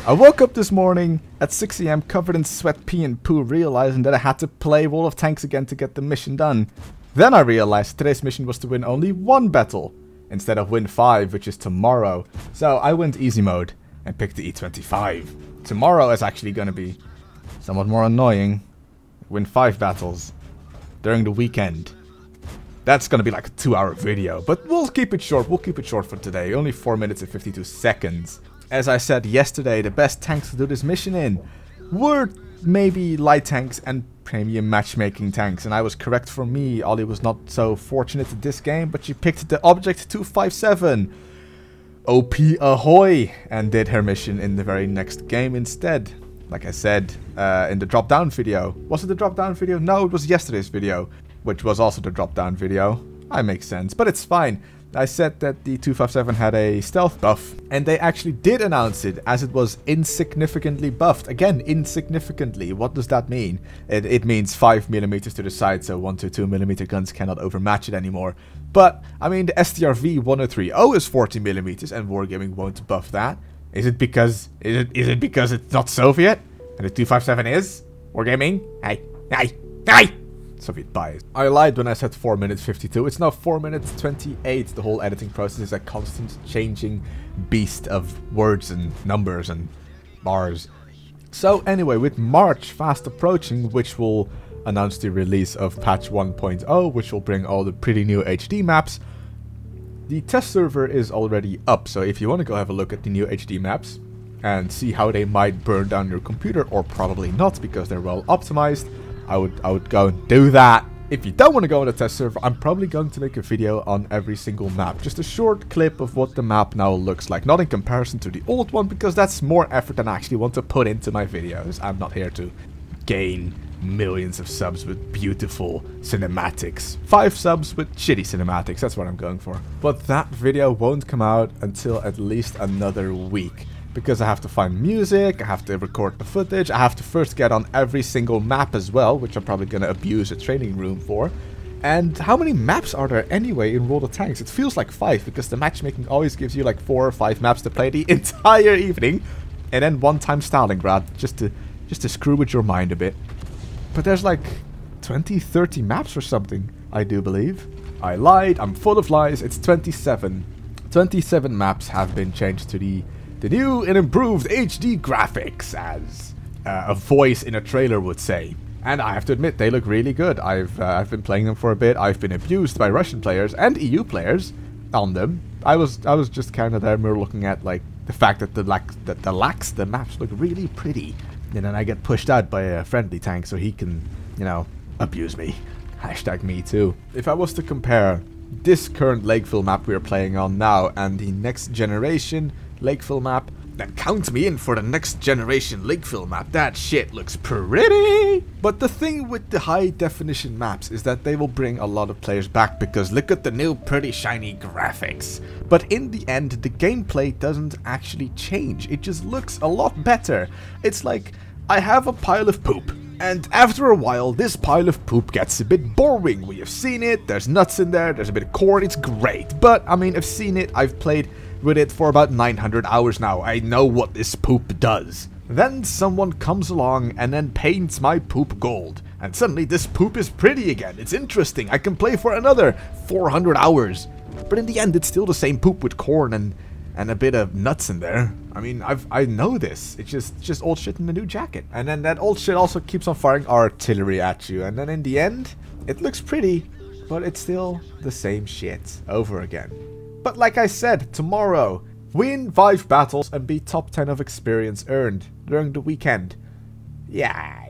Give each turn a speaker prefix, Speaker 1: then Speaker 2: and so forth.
Speaker 1: I woke up this morning at 6 AM covered in sweat, pee and poo, realizing that I had to play World of Tanks again to get the mission done. Then I realized today's mission was to win only one battle, instead of win 5, which is tomorrow. So I went easy mode and picked the E25. Tomorrow is actually going to be somewhat more annoying. Win 5 battles during the weekend. That's going to be like a 2-hour video, but we'll keep it short. We'll keep it short for today. Only 4 minutes and 52 seconds. As I said yesterday, the best tanks to do this mission in were maybe light tanks and premium matchmaking tanks. And I was correct for me. Ollie was not so fortunate in this game, but she picked the Object 257. OP ahoy! And did her mission in the very next game instead. Like I said in the drop down video. Was it the drop down video? No, it was yesterday's video, which was also the drop down video. I make sense, but it's fine. I said that the 257 had a stealth buff, and they actually did announce it as it was insignificantly buffed. Again, insignificantly. What does that mean? It means 5mm to the side, so 122mm guns cannot overmatch it anymore. But, I mean, the STRV 1030 is 40mm, and Wargaming won't buff that. Is it because it's not Soviet? And the 257 is? Wargaming? Hey! Soviet bias. I lied when I said 4 minutes 52. It's now 4 minutes 28. The whole editing process is a constant changing beast of words and numbers and bars. So anyway, with March fast approaching, which will announce the release of patch 1.0, which will bring all the pretty new HD maps, the test server is already up. So if you want to go have a look at the new HD maps and see how they might burn down your computer, or probably not because they're well optimized, I would go and do that. If you don't want to go on the test server, I'm probably going to make a video on every single map. Just a short clip of what the map now looks like. Not in comparison to the old one, because that's more effort than I actually want to put into my videos. I'm not here to gain millions of subs with beautiful cinematics. 5 subs with shitty cinematics, that's what I'm going for. But that video won't come out until at least another week. Because I have to find music, I have to record the footage, I have to first get on every single map as well, which I'm probably going to abuse a training room for. And how many maps are there anyway in World of Tanks? It feels like 5, because the matchmaking always gives you like 4 or 5 maps to play the entire evening. And then one time Stalingrad, just to screw with your mind a bit. But there's like 20, 30 maps or something, I do believe. I lied, I'm full of lies, it's 27. 27 maps have been changed to the new and improved HD graphics, as a voice in a trailer would say. And I have to admit, they look really good. I've been playing them for a bit. I've been abused by Russian players and EU players on them. I was just kind of there more looking at like the fact that the maps look really pretty. And then I get pushed out by a friendly tank so he can, you know, abuse me. Hashtag me too. If I was to compare this current Lakeville map we are playing on now and the next generation Lakeville map, then count me in for the next generation Lakeville map. That shit looks pretty! But the thing with the high definition maps is that they will bring a lot of players back, because look at the new pretty shiny graphics. But in the end, the gameplay doesn't actually change. It just looks a lot better. It's like, I have a pile of poop, and after a while, this pile of poop gets a bit boring. We have seen it, there's nuts in there, there's a bit of corn, it's great. But, I mean, I've seen it, I've played with it for about 900 hours now. I know what this poop does. Then someone comes along and then paints my poop gold. And suddenly this poop is pretty again. It's interesting. I can play for another 400 hours. But in the end, it's still the same poop with corn and a bit of nuts in there. I mean, I know this. It's just old shit in a new jacket. And then that old shit also keeps on firing artillery at you. And then in the end, it looks pretty, but it's still the same shit over again. But like I said, tomorrow, win 5 battles and be top 10 of experience earned during the weekend. Yeah,